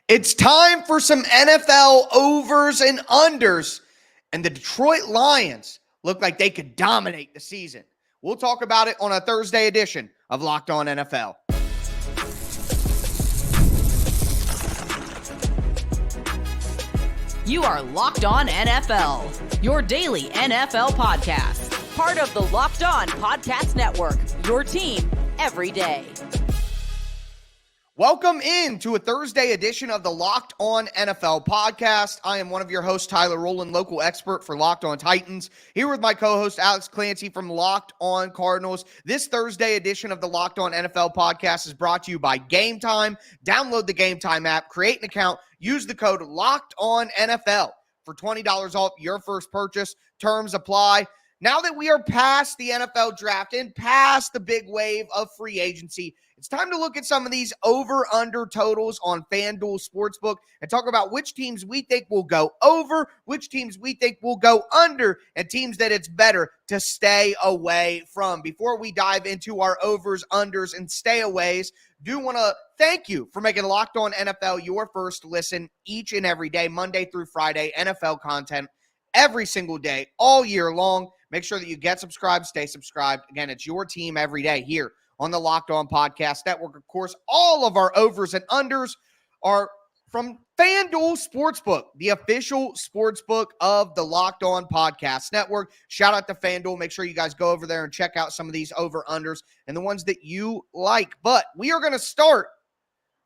It's time for some NFL overs and unders, and the Detroit Lions look like they could dominate the season. We'll talk about it on a Thursday edition of Locked On NFL. You are Locked On NFL, your daily NFL podcast. Part of the Locked On Podcast Network, your team every day. Welcome in to a Thursday edition of the Locked On NFL podcast. I am one of your hosts, Tyler Rowland, local expert for Locked On Titans, here with my co-host, Alex Clancy from Locked On Cardinals. This Thursday edition of the Locked On NFL podcast is brought to you by Game Time. Download the Game Time app, create an account, use the code Locked On NFL for $20 off your first purchase. Terms apply. Now that we are past the NFL draft and past the big wave of free agency, it's time to look at some of these over-under totals on FanDuel Sportsbook and talk about which teams we think will go over, which teams we think will go under, and teams that it's better to stay away from. Before we dive into our overs, unders, and stayaways, do want to thank you for making Locked On NFL your first listen each and every day, Monday through Friday, NFL content every single day, all year long. Make sure that you get subscribed, stay subscribed. Again, it's your team every day here on the Locked On Podcast Network. Of course, all of our overs and unders are from FanDuel Sportsbook, the official sportsbook of the Locked On Podcast Network. Shout out to FanDuel. Make sure you guys go over there and check out some of these over-unders and the ones that you like. But we are going to start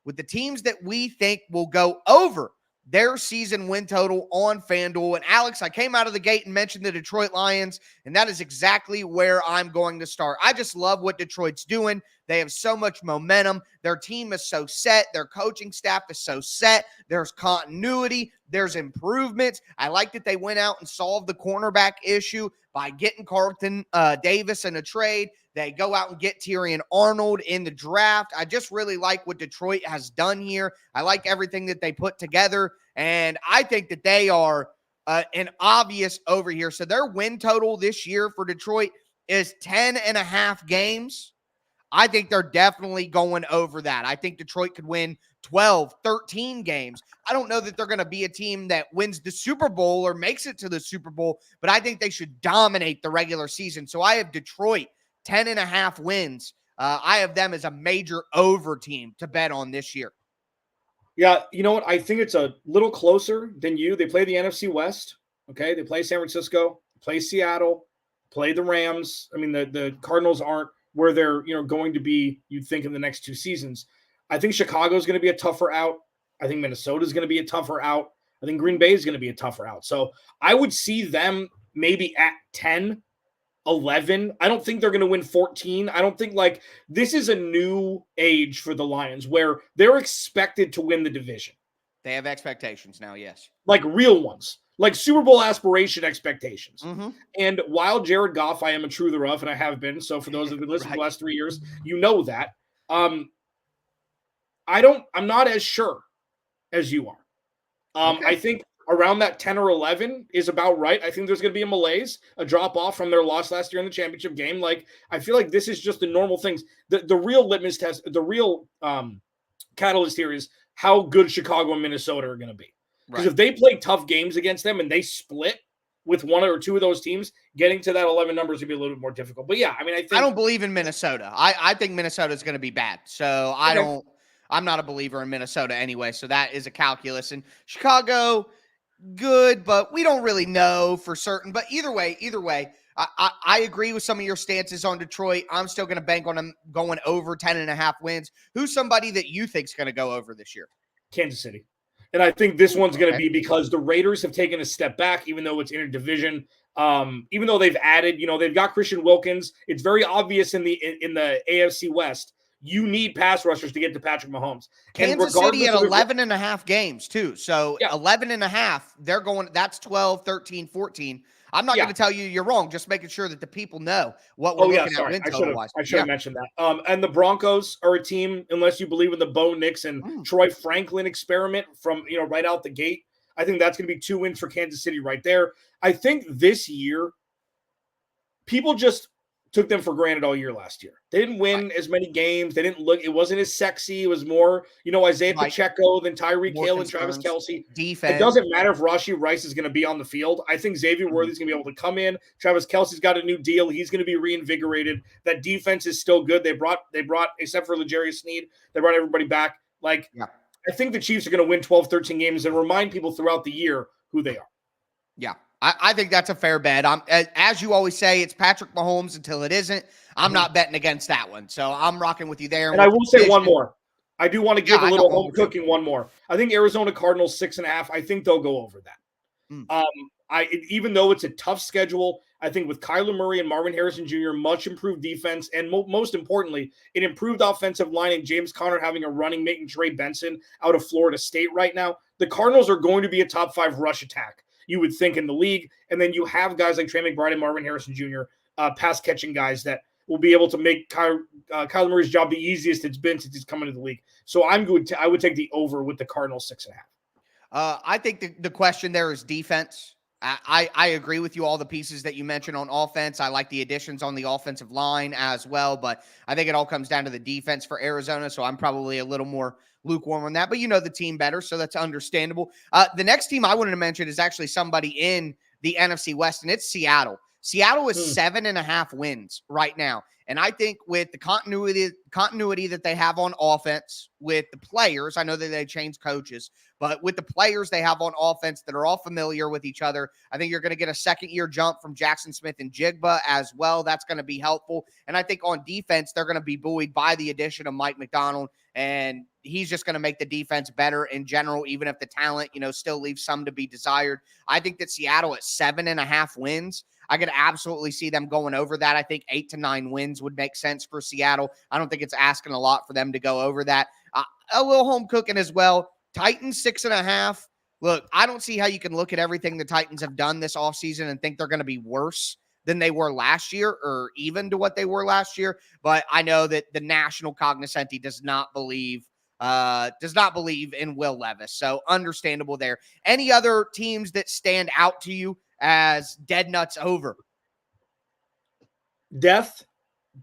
with the teams that we think will go over their season win total on FanDuel. And Alex, I came out of the gate and mentioned the Detroit Lions, and that is exactly where I'm going to start. I just love what Detroit's doing. They have so much momentum. Their team is so set. Their coaching staff is so set. There's continuity. There's improvements. I like that they went out and solved the cornerback issue by getting Carlton Davis in a trade. They go out and get Tyrion Arnold in the draft. I just really like what Detroit has done here. I like everything that they put together, and I think that they are an obvious over here. So their win total this year for Detroit is 10.5 games. I think they're definitely going over that. I think Detroit could win 12, 13 games. I don't know that they're going to be a team that wins the Super Bowl or makes it to the Super Bowl, but I think they should dominate the regular season. So I have Detroit 10.5 wins. I have them as a major over team to bet on this year. Yeah, you know what? I think it's a little closer than you. They play the NFC West, okay? They play San Francisco, play Seattle, play the Rams. I mean, the Cardinals aren't where they're going to be, you'd think, in the next two seasons. I think Chicago is going to be a tougher out. I think Minnesota is going to be a tougher out. I think Green Bay is going to be a tougher out. So I would see them maybe at 10, 11. I don't think they're going to win 14. I don't think this is a new age for the Lions where they're expected to win the division. They have expectations now, yes. Like real ones. Like Super Bowl aspiration expectations. Mm-hmm. And while Jared Goff, I am a truther of, and I have been. So for those that have been listening for the last 3 years, you know that. I'm not as sure as you are. Okay. I think around that 10 or 11 is about right. I think there's going to be a malaise, a drop off from their loss last year in the championship game. I feel like this is just the normal things. The real litmus test, the real catalyst here is how good Chicago and Minnesota are going to be. Because if they play tough games against them and they split with one or two of those teams, getting to that 11 number is going to be a little bit more difficult. But yeah, I don't believe in Minnesota. I think Minnesota is going to be bad. So I'm not a believer in Minnesota anyway. So that is a calculus. And Chicago, good, but we don't really know for certain. But either way, I agree with some of your stances on Detroit. I'm still going to bank on them going over 10.5 wins. Who's somebody that you think is going to go over this year? Kansas City. And I think this one's going to be because the Raiders have taken a step back, even though it's interdivision. Even though they've added, they've got Christian Wilkins. It's very obvious in the AFC West. You need pass rushers to get to Patrick Mahomes. Kansas City at 11.5 games too. So 11.5, they're going, that's 12, 13, 14. I'm not going to tell you you're wrong, just making sure that the people know what we're looking at win total-wise. I should have mentioned that. And the Broncos are a team, unless you believe in the Bo Nix and Troy Franklin experiment from, right out the gate. I think that's going to be 2 wins for Kansas City right there. I think this year, people just took them for granted all year last year. They didn't win as many games. They didn't look, it wasn't as sexy. It was more, Isaiah Pacheco than Tyreek Hill and Travis Kelce. Defense. It doesn't matter if Rashee Rice is going to be on the field. I think Xavier Worthy's going to be able to come in. Travis Kelce's got a new deal. He's going to be reinvigorated. That defense is still good. They brought, except for L'Jarius Sneed, they brought everybody back. I think the Chiefs are going to win 12, 13 games and remind people throughout the year who they are. Yeah. I think that's a fair bet. As you always say, it's Patrick Mahomes until it isn't. I'm not betting against that one. So I'm rocking with you there. And I will say one more. I do want to give a little home cooking one more. I think Arizona Cardinals 6.5. I think they'll go over that. Even though it's a tough schedule, I think with Kyler Murray and Marvin Harrison Jr., much improved defense, and most importantly, an improved offensive line and James Conner having a running mate and Trey Benson out of Florida State right now, the Cardinals are going to be a top 5 rush attack, you would think, in the league. And then you have guys like Trey McBride and Marvin Harrison Jr., pass-catching guys that will be able to make Kyler Murray's job the easiest it's been since he's come into the league. So I would take the over with the Cardinals 6.5. I think the question there is defense. I agree with you, all the pieces that you mentioned on offense. I like the additions on the offensive line as well, but I think it all comes down to the defense for Arizona, so I'm probably a little more lukewarm on that, but you know the team better, so that's understandable. The next team I wanted to mention is actually somebody in the NFC West, and it's Seattle. Seattle is 7.5 wins right now. And I think with the continuity that they have on offense, with the players, I know that they changed coaches, but with the players they have on offense that are all familiar with each other, I think you're going to get a second-year jump from Jackson Smith and Jigba as well. That's going to be helpful. And I think on defense, they're going to be buoyed by the addition of Mike McDonald, and he's just going to make the defense better in general, even if the talent, still leaves some to be desired. I think that Seattle at 7.5 wins, I could absolutely see them going over that. I think 8 to 9 wins would make sense for Seattle. I don't think it's asking a lot for them to go over that. A little home cooking as well. Titans 6.5. Look, I don't see how you can look at everything the Titans have done this offseason and think they're going to be worse than they were last year or even to what they were last year. But I know that the national cognoscenti does not believe in Will Levis. So understandable there. Any other teams that stand out to you as dead nuts over? Death,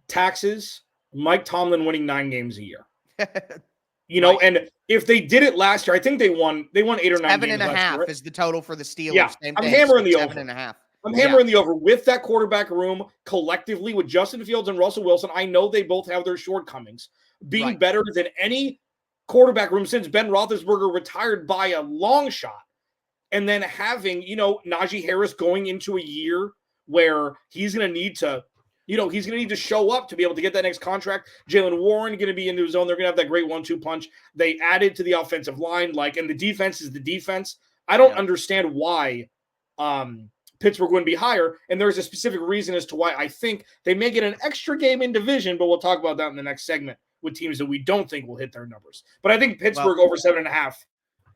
taxes, Mike Tomlin winning 9 games a year. Right. And if they did it last year, I think they won 8 or 9 games. 7.5 right? is the total for the Steelers. Yeah, Same I'm thing. hammering the over. 7.5. I'm hammering the over with that quarterback room collectively with Justin Fields and Russell Wilson. I know they both have their shortcomings. Being better than any quarterback room since Ben Roethlisberger retired by a long shot. And then having, Najee Harris going into a year where he's going to need to show up to be able to get that next contract. Jalen Warren going to be into his own. They're going to have that great 1-2 punch. They added to the offensive line, and the defense is the defense. I don't understand why Pittsburgh wouldn't be higher. And there's a specific reason as to why I think they may get an extra game in division, but we'll talk about that in the next segment with teams that we don't think will hit their numbers. But I think Pittsburgh over 7.5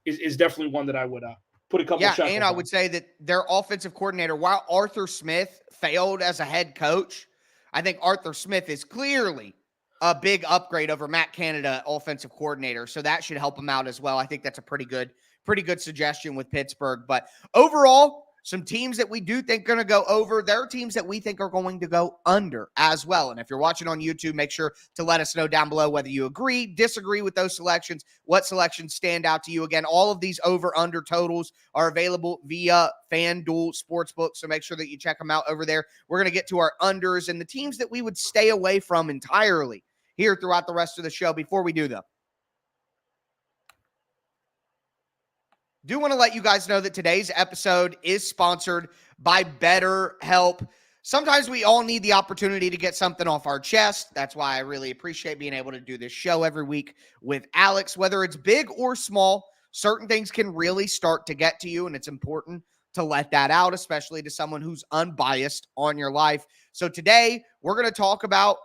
is definitely one that I would put a couple shekels and I on. would say that their offensive coordinator, while Arthur Smith failed as a head coach, I think Arthur Smith is clearly a big upgrade over Matt Canada, offensive coordinator. So that should help him out as well. I think that's a pretty good suggestion with Pittsburgh. But overall, some teams that we do think are going to go over. There are teams that we think are going to go under as well. And if you're watching on YouTube, make sure to let us know down below whether you agree, disagree with those selections, what selections stand out to you. Again, all of these over-under totals are available via FanDuel Sportsbook, so make sure that you check them out over there. We're going to get to our unders and the teams that we would stay away from entirely here throughout the rest of the show. Before we do, though, do want to let you guys know that today's episode is sponsored by BetterHelp. Sometimes we all need the opportunity to get something off our chest. That's why I really appreciate being able to do this show every week with Alex. Whether it's big or small, certain things can really start to get to you, and it's important to let that out, especially to someone who's unbiased on your life. So today, we're going to talk about,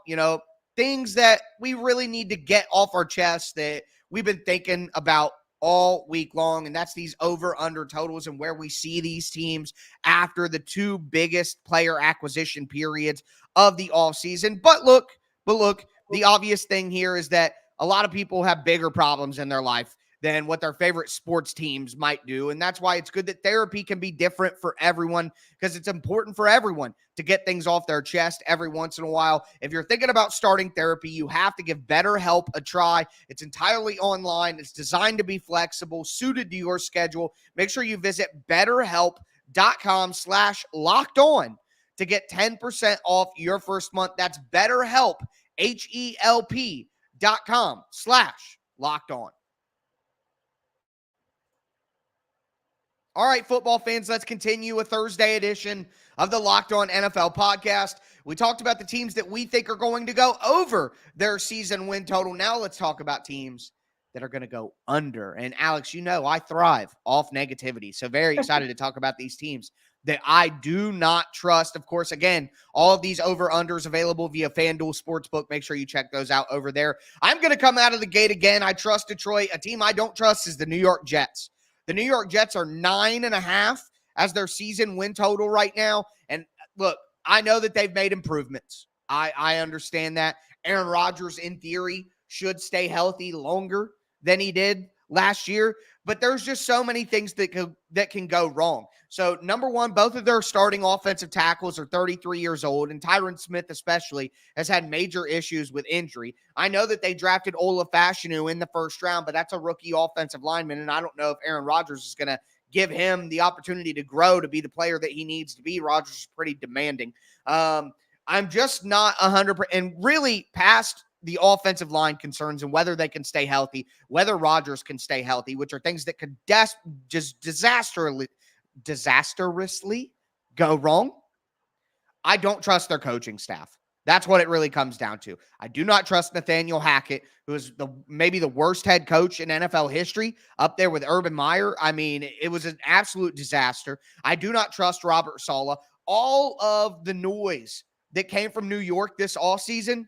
things that we really need to get off our chest that we've been thinking about all week long, and that's these over-under totals and where we see these teams after the 2 biggest player acquisition periods of the offseason. But look, the obvious thing here is that a lot of people have bigger problems in their life than what their favorite sports teams might do. And that's why it's good that therapy can be different for everyone, because it's important for everyone to get things off their chest every once in a while. If you're thinking about starting therapy, you have to give BetterHelp a try. It's entirely online. It's designed to be flexible, suited to your schedule. Make sure you visit BetterHelp.com/lockedon to get 10% off your first month. That's BetterHelp, HELP.com/lockedon. All right, football fans, let's continue a Thursday edition of the Locked On NFL podcast. We talked about the teams that we think are going to go over their season win total. Now let's talk about teams that are going to go under. And Alex, you know I thrive off negativity, so very excited to talk about these teams that I do not trust. Of course, again, all of these over-unders available via FanDuel Sportsbook. Make sure you check those out over there. I'm going to come out of the gate again. I trust Detroit. A team I don't trust is the New York Jets. The New York Jets are 9.5 as their season win total right now. And look, I know that they've made improvements. I understand that. Aaron Rodgers, in theory, should stay healthy longer than he did last year. But there's just so many things that can go wrong. So, number one, both of their starting offensive tackles are 33 years old, and Tyron Smith especially has had major issues with injury. I know that they drafted Ola Fashanu in the first round, but that's a rookie offensive lineman, and I don't know if Aaron Rodgers is going to give him the opportunity to grow to be the player that he needs to be. Rodgers is pretty demanding. I'm just not 100%, and really past the offensive line concerns and whether they can stay healthy, whether Rodgers can stay healthy, which are things that could just disastrously go wrong. I don't trust their coaching staff. That's what it really comes down to. I do not trust Nathaniel Hackett, who is maybe the worst head coach in NFL history, up there with Urban Meyer. I mean, it was an absolute disaster. I do not trust Robert Saleh. All of the noise that came from New York this offseason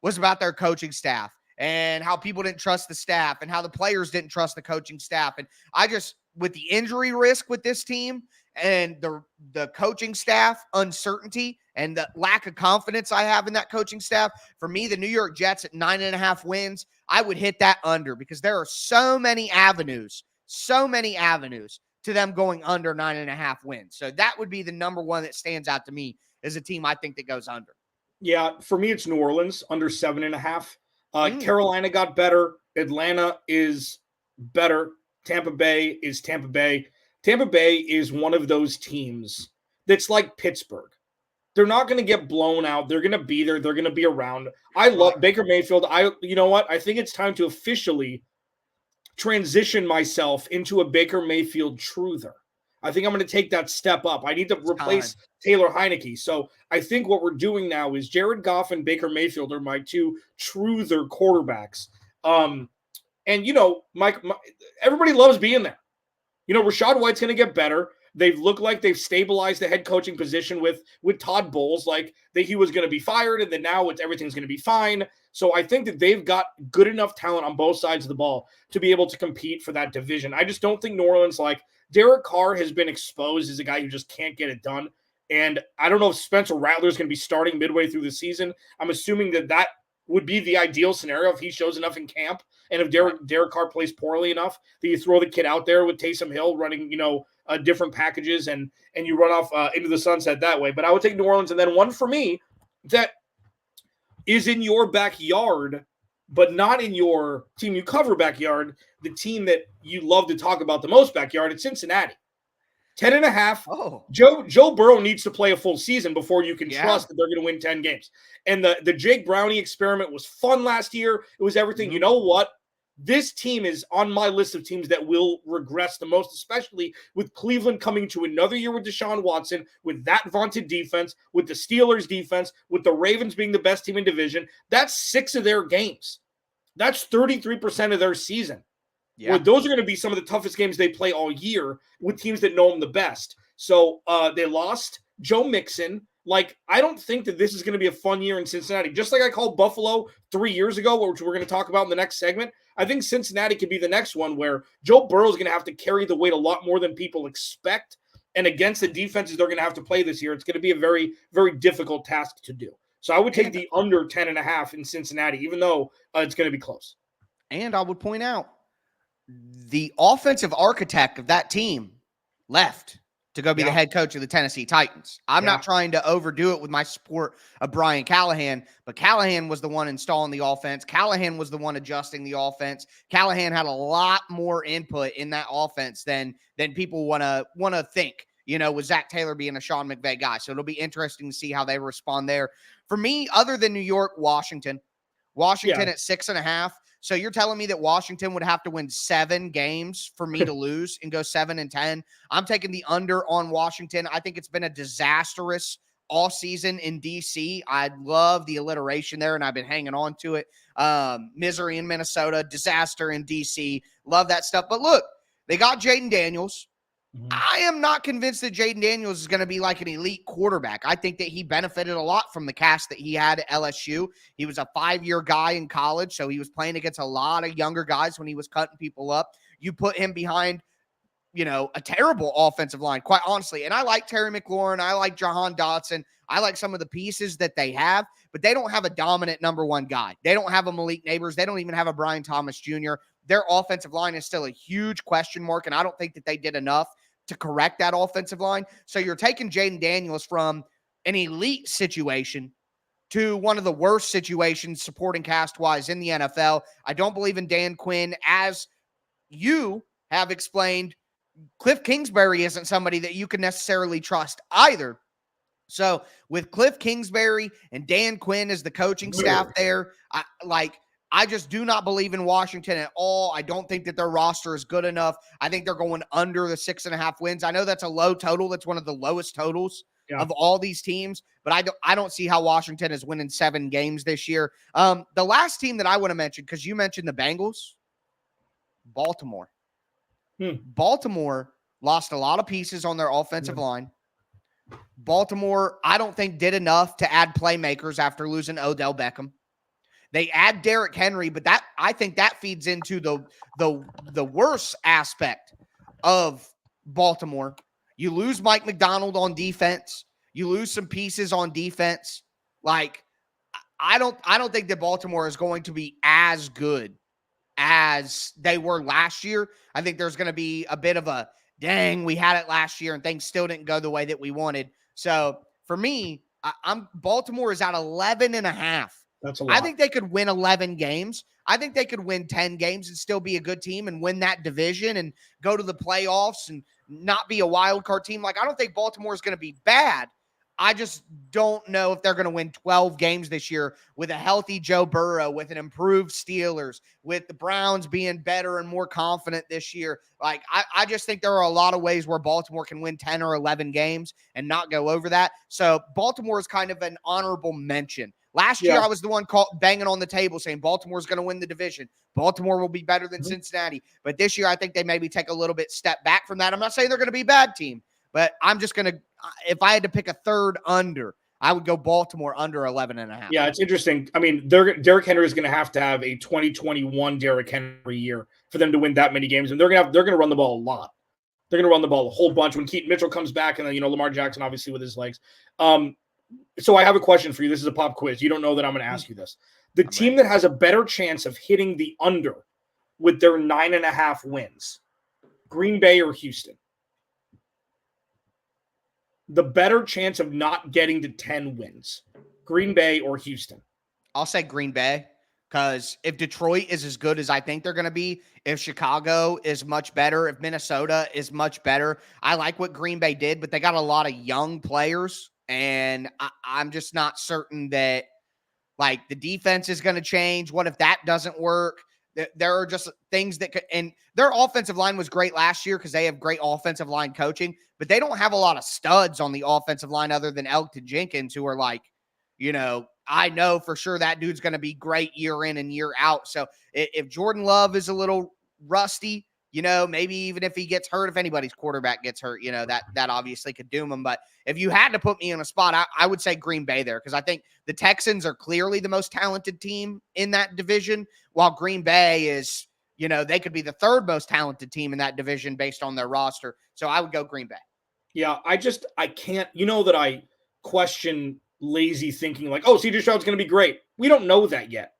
was about their coaching staff and how people didn't trust the staff and how the players didn't trust the coaching staff. And I just, with the injury risk with this team and the coaching staff uncertainty and the lack of confidence I have in that coaching staff, for me, the New York Jets at 9.5 wins, I would hit that under, because there are so many avenues to them going under 9.5 wins. So that would be the number one that stands out to me as a team I think that goes under. Yeah, for me, it's New Orleans, under 7.5. Carolina got better. Atlanta is better. Tampa Bay is Tampa Bay. Tampa Bay is one of those teams that's like Pittsburgh. They're not going to get blown out. They're going to be there. They're going to be around. I love Baker Mayfield. You know what? I think it's time to officially transition myself into a Baker Mayfield truther. I think I'm going to take that step up. I need to replace Taylor Heineke. So I think what we're doing now is Jared Goff and Baker Mayfield are my two truther quarterbacks. And, you know, Mike, everybody loves being there. You know, Rachaad White's going to get better. They've looked like they've stabilized the head coaching position with Todd Bowles, like he was going to be fired, and then now everything's going to be fine. So I think that they've got good enough talent on both sides of the ball to be able to compete for that division. I just don't think New Orleans, Derek Carr has been exposed as a guy who just can't get it done. And I don't know if Spencer Rattler is going to be starting midway through the season. I'm assuming that would be the ideal scenario if he shows enough in camp. And if Derek Carr plays poorly enough, that you throw the kid out there with Taysom Hill running, different packages and you run off into the sunset that way. But I would take New Orleans. And then one for me that is in your backyard, but not in your team you cover backyard, the team that you love to talk about the most backyard, it's Cincinnati. 10.5. Oh. Joe Burrow needs to play a full season before you can trust that they're going to win 10 games. And the Jake Browning experiment was fun last year. It was everything. You know what? This team is on my list of teams that will regress the most, especially with Cleveland coming to another year with Deshaun Watson, with that vaunted defense, with the Steelers defense, with the Ravens being the best team in division. That's 6 of their games. That's 33% of their season. Yeah. Well, those are going to be some of the toughest games they play all year with teams that know them the best. So they lost Joe Mixon. I don't think that this is going to be a fun year in Cincinnati. Just like I called Buffalo 3 years ago, which we're going to talk about in the next segment, I think Cincinnati could be the next one where Joe Burrow is going to have to carry the weight a lot more than people expect. And against the defenses they're going to have to play this year, it's going to be a very, very difficult task to do. So I would take the under 10.5 in Cincinnati, even though it's going to be close. And I would point out, the offensive architect of that team left to go be the head coach of the Tennessee Titans. I'm not trying to overdo it with my support of Brian Callahan, but Callahan was the one installing the offense. Callahan was the one adjusting the offense. Callahan had a lot more input in that offense than people want to think, with Zach Taylor being a Sean McVay guy. So it'll be interesting to see how they respond there. For me, other than New York, Washington at 6.5. So you're telling me that Washington would have to win 7 games for me to lose and go 7-10. I'm taking the under on Washington. I think it's been a disastrous all season in DC. I love the alliteration there, and I've been hanging on to it. Misery in Minnesota, disaster in DC. Love that stuff. But look, they got Jaden Daniels. I am not convinced that Jaden Daniels is going to be like an elite quarterback. I think that he benefited a lot from the cast that he had at LSU. He was a 5-year guy in college, so he was playing against a lot of younger guys when he was cutting people up. You put him behind, a terrible offensive line, quite honestly. And I like Terry McLaurin. I like Jahan Dotson. I like some of the pieces that they have, but they don't have a dominant number one guy. They don't have a Malik Neighbors. They don't even have a Brian Thomas Jr. Their offensive line is still a huge question mark, and I don't think that they did enough to correct that offensive line. So you're taking Jaden Daniels from an elite situation to one of the worst situations supporting cast-wise in the NFL. I don't believe in Dan Quinn. As you have explained, Cliff Kingsbury isn't somebody that you can necessarily trust either. So with Cliff Kingsbury and Dan Quinn as the coaching staff there, I just do not believe in Washington at all. I don't think that their roster is good enough. I think they're going under the 6.5 wins. I know that's a low total. That's one of the lowest totals of all these teams, but I don't see how Washington is winning 7 games this year. The last team that I want to mention, because you mentioned the Bengals, Baltimore. Baltimore lost a lot of pieces on their offensive line. Baltimore, I don't think, did enough to add playmakers after losing Odell Beckham. They add Derrick Henry, but I think that feeds into the worst aspect of Baltimore. You lose Mike McDonald on defense. You lose some pieces on defense. I don't think that Baltimore is going to be as good as they were last year. I think there's going to be a bit of a, dang, we had it last year and things still didn't go the way that we wanted. So for me, Baltimore is at 11.5. That's a lot. I think they could win 11 games. I think they could win 10 games and still be a good team and win that division and go to the playoffs and not be a wild card team. I don't think Baltimore is going to be bad. I just don't know if they're going to win 12 games this year with a healthy Joe Burrow, with an improved Steelers, with the Browns being better and more confident this year. I just think there are a lot of ways where Baltimore can win 10 or 11 games and not go over that. So Baltimore is kind of an honorable mention. Last year, I was the one banging on the table saying Baltimore's going to win the division. Baltimore will be better than Cincinnati. But this year, I think they maybe take a little bit step back from that. I'm not saying they're going to be a bad team, but I'm just going to – if I had to pick a third under, I would go Baltimore under 11.5. Yeah, it's interesting. I mean, Derrick Henry is going to have a 2021 Derrick Henry year for them to win that many games, and they're going to run the ball a lot. They're going to run the ball a whole bunch when Keaton Mitchell comes back, and then Lamar Jackson obviously with his legs. So I have a question for you. This is a pop quiz. You don't know that I'm going to ask you this. The team that has a better chance of hitting the under with their 9.5 wins, Green Bay or Houston? The better chance of not getting to 10 wins, Green Bay or Houston? I'll say Green Bay, because if Detroit is as good as I think they're going to be, if Chicago is much better, if Minnesota is much better, I like what Green Bay did, but they got a lot of young players. And I'm just not certain that the defense is going to change. What if that doesn't work? There are just things that could, and their offensive line was great last year because they have great offensive line coaching, but they don't have a lot of studs on the offensive line other than Elgton Jenkins, who are I know for sure that dude's going to be great year in and year out. So if Jordan Love is a little rusty, maybe even if he gets hurt, if anybody's quarterback gets hurt, that obviously could doom him. But if you had to put me on a spot, I would say Green Bay there, because I think the Texans are clearly the most talented team in that division, while Green Bay is, they could be the third most talented team in that division based on their roster. So I would go Green Bay. Yeah, I can't, that I question lazy thinking C.J. Stroud's going to be great. We don't know that yet.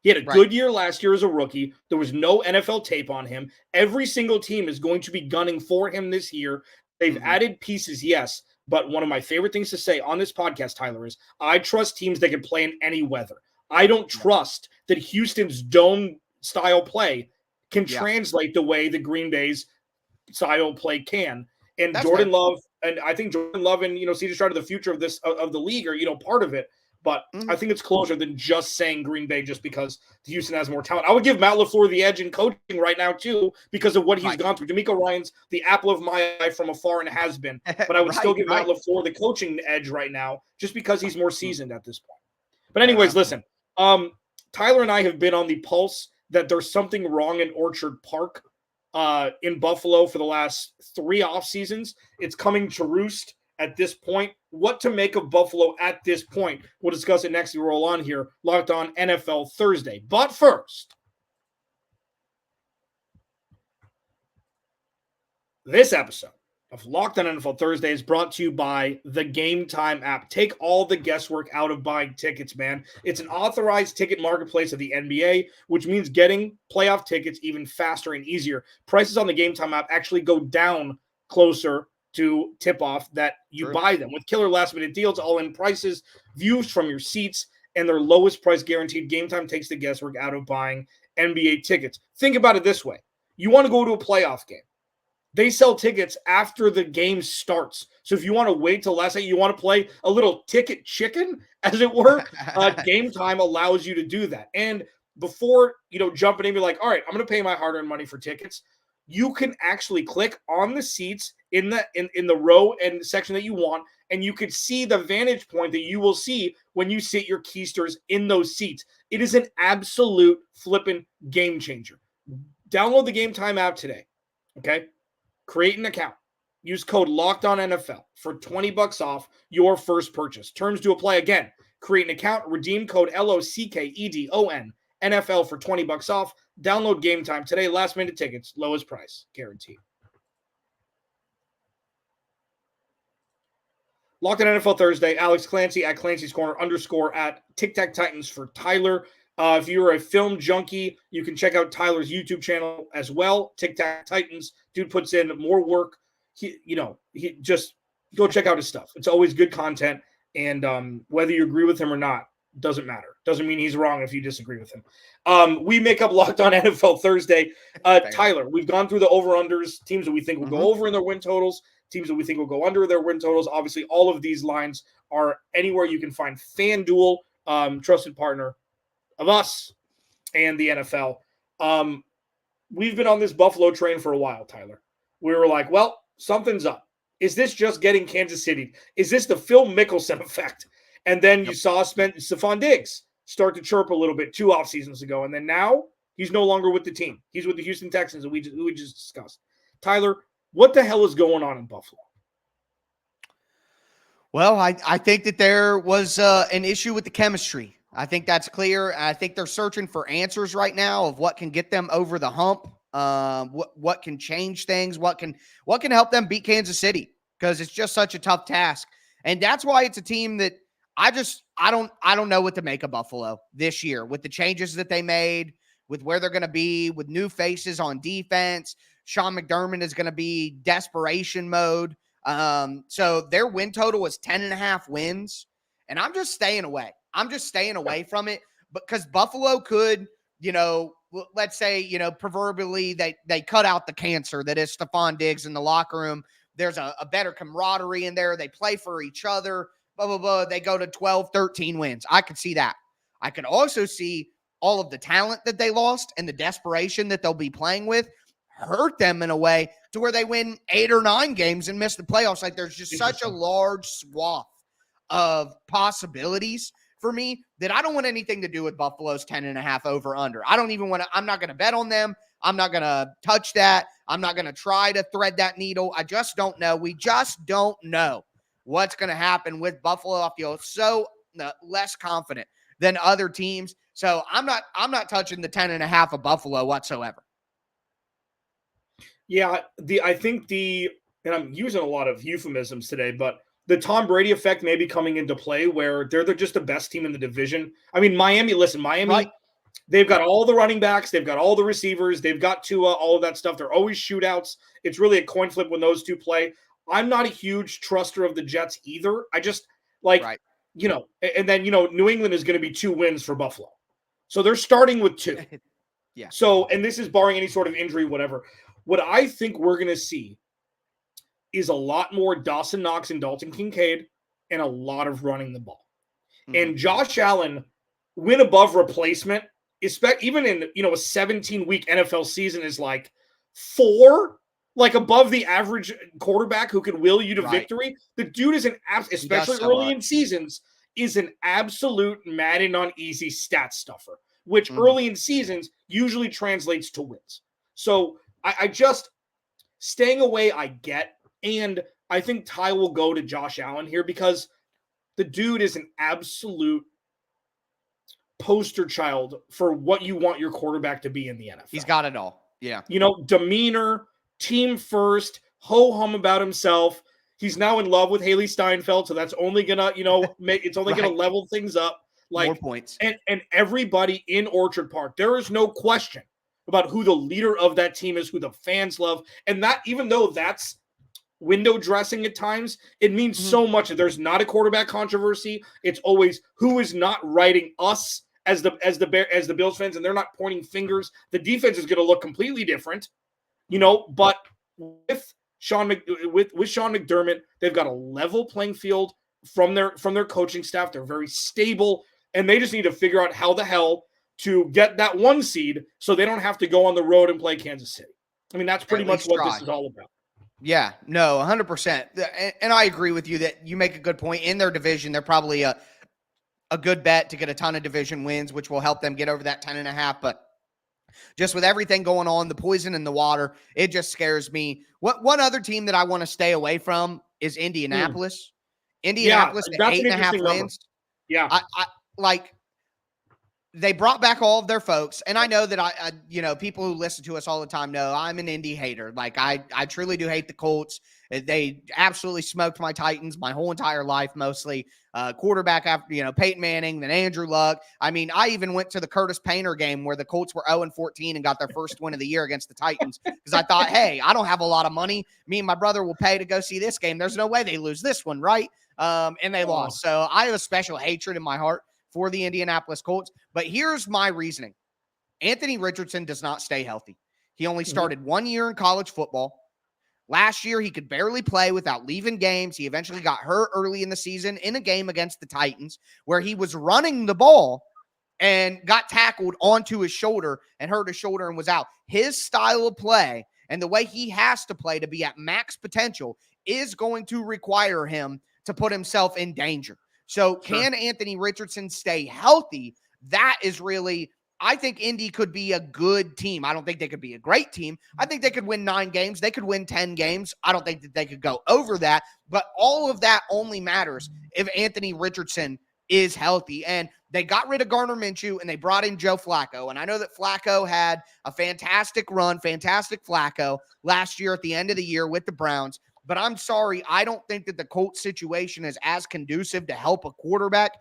He had a Right. good year last year as a rookie. There was no NFL tape on him. Every single team is going to be gunning for him this year. They've added pieces, yes. But one of my favorite things to say on this podcast, Tyler, is I trust teams that can play in any weather. I don't trust that Houston's dome-style play can translate the way the Green Bay's style play can. And That's Jordan fair. Love, and I think Jordan Love and CJ Stroud are the future of the league, are part of it. But I think it's closer than just saying Green Bay just because Houston has more talent. I would give Matt LaFleur the edge in coaching right now, too, because of what he's gone through. DeMeco Ryans, the apple of my eye from afar and has been. But I would still give Matt LaFleur the coaching edge right now just because he's more seasoned at this point. But anyways, listen, Tyler and I have been on the pulse that there's something wrong in Orchard Park in Buffalo for the last 3 off seasons. It's coming to roost at this point. What to make of Buffalo at this point? We'll discuss it next. We roll on here. Locked On NFL Thursday. But first, this episode of Locked On NFL Thursday is brought to you by the Game Time app. Take all the guesswork out of buying tickets, man. It's an authorized ticket marketplace of the NBA, which means getting playoff tickets even faster and easier. Prices on the Game Time app actually go down closer to tip-off that you buy them. With killer last-minute deals, all-in prices, views from your seats, and their lowest price guaranteed, Game Time takes the guesswork out of buying NBA tickets. Think about it this way. You want to go to a playoff game. They sell tickets after the game starts. So if you want to wait till last night, you want to play a little ticket chicken, as it were, Game Time allows you to do that. And before, jumping in, be like, all right, I'm going to pay my hard-earned money for tickets. You can actually click on the seats in the row and section that you want, and you could see the vantage point that you will see when you sit your keisters in those seats. It is an absolute flippin' game changer. Download the Game Time app today, okay? Create an account. Use code LOCKEDONNFL for $20 off your first purchase. Terms to apply again. Create an account. Redeem code LOCKEDON NFL for $20 off. Download Game Time today. Last minute tickets. Lowest price. Guaranteed. Locked On NFL Thursday. Alex Clancy at Clancy's Corner _ at Tic Tac Titans for Tyler. If you're a film junkie, you can check out Tyler's YouTube channel as well. Tic Tac Titans. Dude puts in more work. He just go check out his stuff. It's always good content. And whether you agree with him or not, doesn't matter. Doesn't mean he's wrong if you disagree with him. We make up Locked On NFL Thursday. Tyler, we've gone through the over-unders, teams that we think will go over in their win totals, teams that we think will go under their win totals. Obviously, all of these lines are anywhere you can find FanDuel, trusted partner of us and the NFL. We've been on this Buffalo train for a while, Tyler. We were like, well, something's up. Is this just getting Kansas City? Is this the Phil Mickelson effect? And then you saw Stephon Diggs start to chirp a little bit 2 off seasons ago. And then now he's no longer with the team. He's with the Houston Texans, who we just discussed. Tyler, what the hell is going on in Buffalo? Well, I think that there was an issue with the chemistry. I think that's clear. I think they're searching for answers right now of what can get them over the hump, what can change things, what can help them beat Kansas City, because it's just such a tough task. And that's why it's a team that I don't know what to make of Buffalo this year with the changes that they made, with where they're going to be, with new faces on defense. Sean McDermott is going to be desperation mode. So their win total is 10.5 wins, and I'm just staying away. I'm just staying away from it because Buffalo could, let's say, proverbially they cut out the cancer that is Stephon Diggs in the locker room. There's a better camaraderie in there. They play for each other, blah, blah, blah. They go to 12, 13 wins. I could see that. I could also see all of the talent that they lost and the desperation that they'll be playing with hurt them in a way to where they win 8 or 9 games and miss the playoffs. Like there's just such a large swath of possibilities for me that I don't want anything to do with Buffalo's 10.5 over under. I don't even want to, I'm not going to bet on them. I'm not going to touch that. I'm not going to try to thread that needle. I just don't know. We just don't know what's going to happen with Buffalo. I feel so less confident than other teams. So I'm not touching the 10.5 of Buffalo whatsoever. Yeah, I think and I'm using a lot of euphemisms today, but the Tom Brady effect may be coming into play where they're just the best team in the division. I mean, Miami, They've got all the running backs. They've got all the receivers. They've got Tua, all of that stuff. They're always shootouts. It's really a coin flip when those two play. I'm not a huge truster of the Jets either. I just Right. And then, New England is going to be 2 wins for Buffalo. So they're starting with 2. Yeah. So, and this is barring any sort of injury, whatever. What I think we're going to see is a lot more Dawson Knox and Dalton Kincaid and a lot of running the ball. Mm-hmm. And Josh Allen, win above replacement, even in, a 17-week NFL season, is like 4, like above the average quarterback who can will you to victory. The dude is especially early in seasons, is an absolute Madden on easy stat stuffer, which early in seasons usually translates to wins. So I just staying away, I get. And I think Ty will go to Josh Allen here because the dude is an absolute poster child for what you want your quarterback to be in the NFL. He's got it all. Yeah. Demeanor, team first, ho-hum about himself. He's now in love with Haley Steinfeld, so that's only gonna, it's only gonna level things up. Like, more points. And everybody in Orchard Park, there is no question about who the leader of that team is, who the fans love. And that, even though that's window dressing at times, it means so much. There's not a quarterback controversy. It's always who is not writing us as the Bills fans, and they're not pointing fingers. The defense is going to look completely different, but with Sean McDermott, they've got a level playing field from their coaching staff. They're very stable, and they just need to figure out how the hell to get that 1 seed so they don't have to go on the road and play Kansas City. I mean, that's pretty much what this is all about. Yeah, no, 100%. And I agree with you that you make a good point. In their division, they're probably a good bet to get a ton of division wins, which will help them get over that 10.5. But just with everything going on, the poison in the water, it just scares me. One other team that I want to stay away from is Indianapolis. Indianapolis, yeah, 8.5 wins. Yeah. I they brought back all of their folks. And I know that people who listen to us all the time know I'm an Indy hater. Like I truly do hate the Colts. They absolutely smoked my Titans my whole entire life, mostly quarterback after, Peyton Manning, then Andrew Luck. I mean, I even went to the Curtis Painter game where the Colts were 0-14 and got their first win of the year against the Titans because I thought, hey, I don't have a lot of money. Me and my brother will pay to go see this game. There's no way they lose this one, right? And they lost. So I have a special hatred in my heart for the Indianapolis Colts. But here's my reasoning. Anthony Richardson does not stay healthy. He only started 1 year in college football. Last year, he could barely play without leaving games. He eventually got hurt early in the season in a game against the Titans where he was running the ball and got tackled onto his shoulder and hurt his shoulder and was out. His style of play and the way he has to play to be at max potential is going to require him to put himself in danger. So can Anthony Richardson stay healthy? That is really, I think Indy could be a good team. I don't think they could be a great team. I think they could win 9 games. They could win 10 games. I don't think that they could go over that. But all of that only matters if Anthony Richardson is healthy. And they got rid of Gardner Minshew and they brought in Joe Flacco. And I know that Flacco had a fantastic run, fantastic Flacco last year at the end of the year with the Browns. But I'm sorry, I don't think that the Colts situation is as conducive to help a quarterback.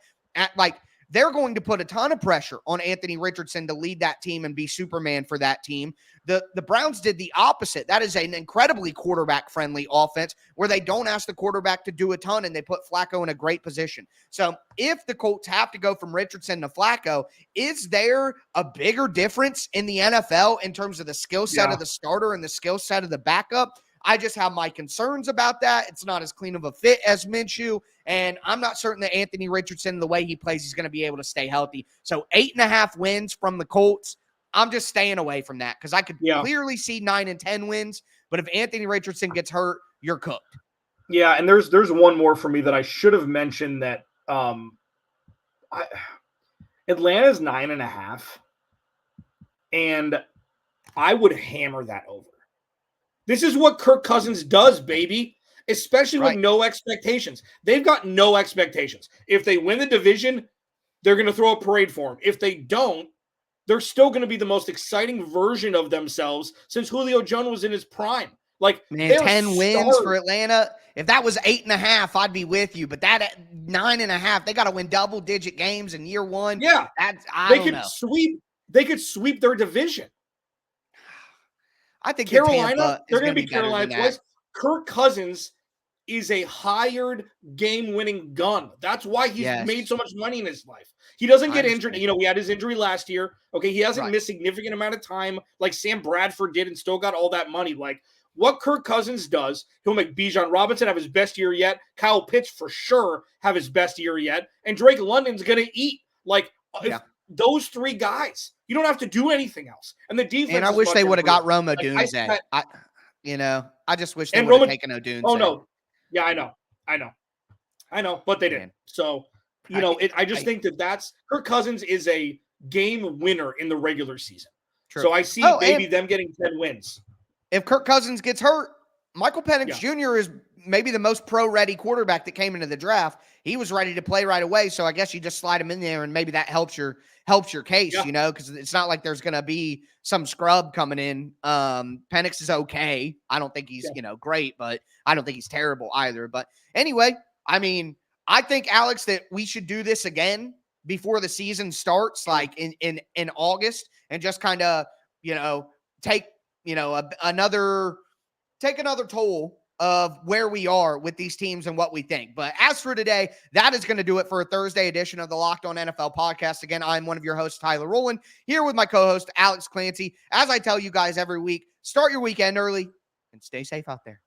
They're going to put a ton of pressure on Anthony Richardson to lead that team and be Superman for that team. The Browns did the opposite. That is an incredibly quarterback-friendly offense where they don't ask the quarterback to do a ton and they put Flacco in a great position. So if the Colts have to go from Richardson to Flacco, is there a bigger difference in the NFL in terms of the skill set of the starter and the skill set of the backup? I just have my concerns about that. It's not as clean of a fit as Minshew, and I'm not certain that Anthony Richardson, the way he plays, he's going to be able to stay healthy. So 8.5 wins from the Colts, I'm just staying away from that because I could clearly see 9 and 10 wins, but if Anthony Richardson gets hurt, you're cooked. Yeah, and there's one more for me that I should have mentioned that Atlanta's 9.5, and I would hammer that over. This is what Kirk Cousins does, baby, especially with no expectations. They've got no expectations. If they win the division, they're going to throw a parade for them. If they don't, they're still going to be the most exciting version of themselves since Julio Jones was in his prime. Like, man, 10 wins for Atlanta. If that was 8.5, I'd be with you. But that at 9.5, they got to win double-digit games in year one. Yeah, I don't know. Sweep. they could sweep their division. I think Carolina, they're going going to be Carolina twice. Kirk Cousins is a hired game-winning gun. That's why he's made so much money in his life. He doesn't get injured. You know, we had his injury last year. Okay, he hasn't missed significant amount of time like Sam Bradford did and still got all that money. Like, what Kirk Cousins does, he'll make Bijan Robinson have his best year yet. Kyle Pitts for sure have his best year yet. And Drake London's going to eat. Like, those three guys. You don't have to do anything else. And the defense. And I wish they would have got Rome Odunze. I just wish they would have taken Odunze. Oh, no. Yeah, I know, but they didn't. So, you know, I just think that's Kirk Cousins is a game winner in the regular season. True. So I see maybe them getting 10 wins. If Kirk Cousins gets hurt, Michael Penix Jr. is maybe the most pro-ready quarterback that came into the draft. He was ready to play right away, so I guess you just slide him in there, and maybe that helps your case, you know, because it's not like there's going to be some scrub coming in. Penix is okay. I don't think he's, great, but I don't think he's terrible either. But anyway, I mean, I think, Alex, that we should do this again before the season starts, like in August, and just kind of, take another toll of where we are with these teams and what we think. But as for today, that is going to do it for a Thursday edition of the Locked On NFL podcast. Again, I'm one of your hosts, Tyler Rowland, here with my co-host, Alex Clancy. As I tell you guys every week, start your weekend early and stay safe out there.